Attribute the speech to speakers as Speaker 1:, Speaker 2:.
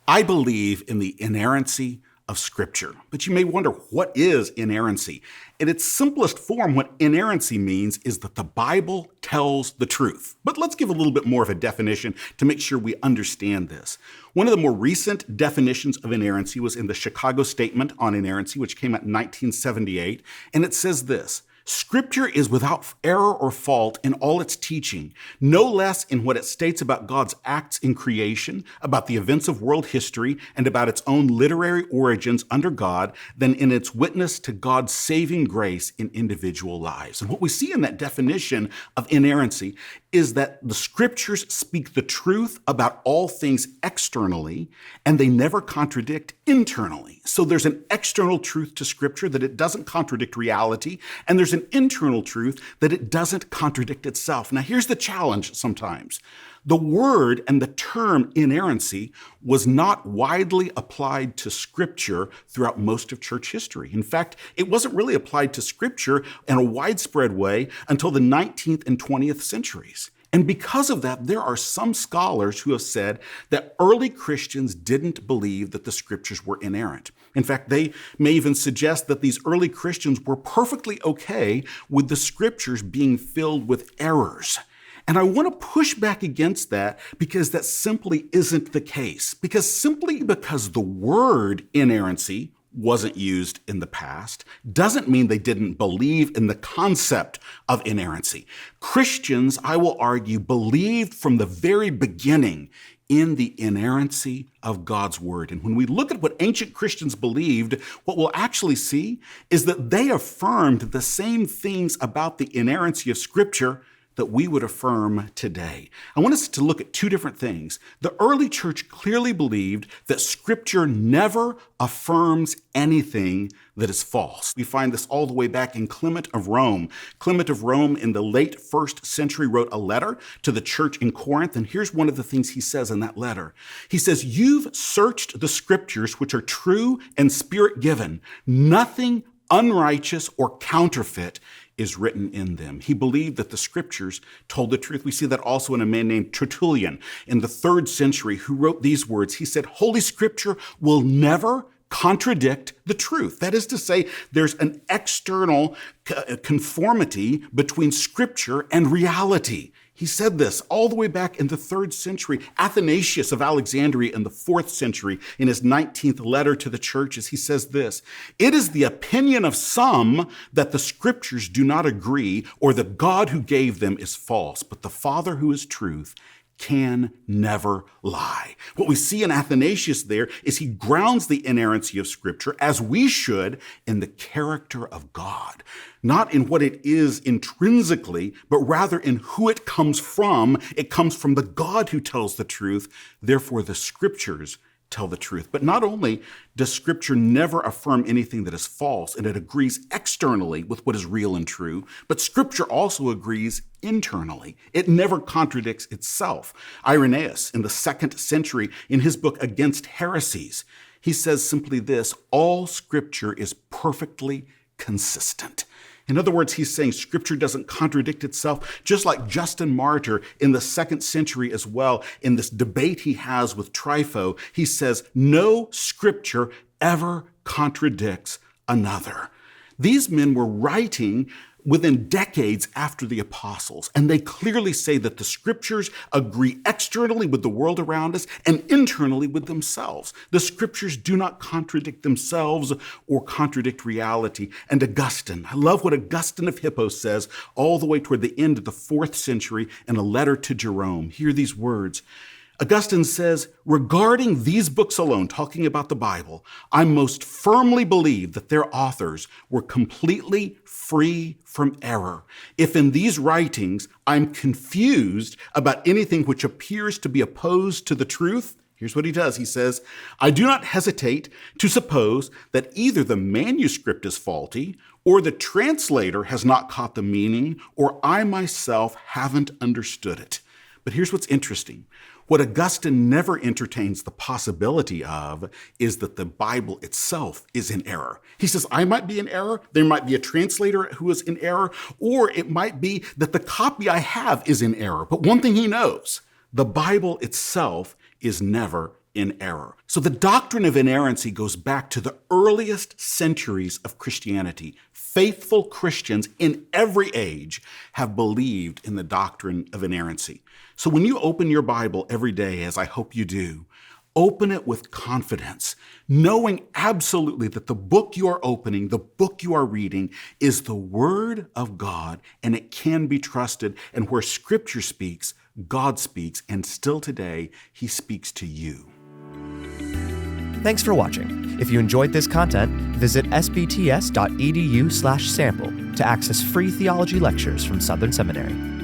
Speaker 1: I believe in the inerrancy of Scripture. But you may wonder, what is inerrancy? In its simplest form, what inerrancy means is that the Bible tells the truth. But let's give a little bit more of a definition to make sure we understand this. One of the more recent definitions of inerrancy was in the Chicago Statement on Inerrancy, which came out in 1978, and it says this: Scripture is without error or fault in all its teaching, no less in what it states about God's acts in creation, about the events of world history, and about its own literary origins under God than in its witness to God's saving grace in individual lives. And what we see in that definition of inerrancy is that the Scriptures speak the truth about all things externally, and they never contradict internally. So there's an external truth to Scripture that it doesn't contradict reality, and there's an internal truth that it doesn't contradict itself. Now, here's the challenge sometimes. The word and the term inerrancy was not widely applied to Scripture throughout most of church history. In fact, it wasn't really applied to Scripture in a widespread way until the 19th and 20th centuries. And because of that, there are some scholars who have said that early Christians didn't believe that the Scriptures were inerrant. In fact, they may even suggest that these early Christians were perfectly okay with the Scriptures being filled with errors. And I want to push back against that because that simply isn't the case. Simply because the word inerrancy wasn't used in the past doesn't mean they didn't believe in the concept of inerrancy. Christians, I will argue, believed from the very beginning in the inerrancy of God's word. And when we look at what ancient Christians believed, what we'll actually see is that they affirmed the same things about the inerrancy of Scripture that we would affirm today. I want us to look at two different things. The early church clearly believed that Scripture never affirms anything that is false. We find this all the way back in Clement of Rome. Clement of Rome in the late 1st century wrote a letter to the church in Corinth, and here's one of the things he says in that letter. He says, "You've searched the Scriptures, which are true and Spirit-given. Nothing unrighteous or counterfeit is written in them." He believed that the Scriptures told the truth. We see that also in a man named Tertullian in the 3rd century who wrote these words. He said, "Holy Scripture will never contradict the truth." That is to say, there's an external conformity between Scripture and reality. He said this all the way back in the 3rd century. Athanasius of Alexandria in the 4th century, in his 19th letter to the churches, he says this: "It is the opinion of some that the Scriptures do not agree, or that God who gave them is false, but the Father who is truth can never lie." What we see in Athanasius there is he grounds the inerrancy of Scripture, as we should, in the character of God. Not in what it is intrinsically, but rather in who it comes from. It comes from the God who tells the truth. Therefore, the Scriptures tell the truth. But not only does Scripture never affirm anything that is false, and it agrees externally with what is real and true, but Scripture also agrees internally. It never contradicts itself. Irenaeus, in the 2nd century, in his book Against Heresies, he says simply this: "All Scripture is perfectly consistent." In other words, he's saying Scripture doesn't contradict itself, just like Justin Martyr in the 2nd century as well. In this debate he has with Trypho, he says, "No Scripture ever contradicts another." These men were writing within decades after the apostles, and they clearly say that the Scriptures agree externally with the world around us and internally with themselves. The Scriptures do not contradict themselves or contradict reality. And Augustine, I love what Augustine of Hippo says all the way toward the end of the 4th century in a letter to Jerome. Hear these words. Augustine says, "Regarding these books alone," talking about the Bible, "I most firmly believe that their authors were completely free from error. If in these writings I'm confused about anything which appears to be opposed to the truth," here's what he does. He says, "I do not hesitate to suppose that either the manuscript is faulty, or the translator has not caught the meaning, or I myself haven't understood it." But here's what's interesting. What Augustine never entertains the possibility of is that the Bible itself is in error. He says, I might be in error, there might be a translator who is in error, or it might be that the copy I have is in error. But one thing he knows, the Bible itself is never in error. So the doctrine of inerrancy goes back to the earliest centuries of Christianity. Faithful Christians in every age have believed in the doctrine of inerrancy. So when you open your Bible every day, as I hope you do, open it with confidence, knowing absolutely that the book you are opening, the book you are reading, is the Word of God, and it can be trusted. And where Scripture speaks, God speaks, and still today, He speaks to you.
Speaker 2: Thanks for watching. If you enjoyed this content, visit sbts.edu/sample to access free theology lectures from Southern Seminary.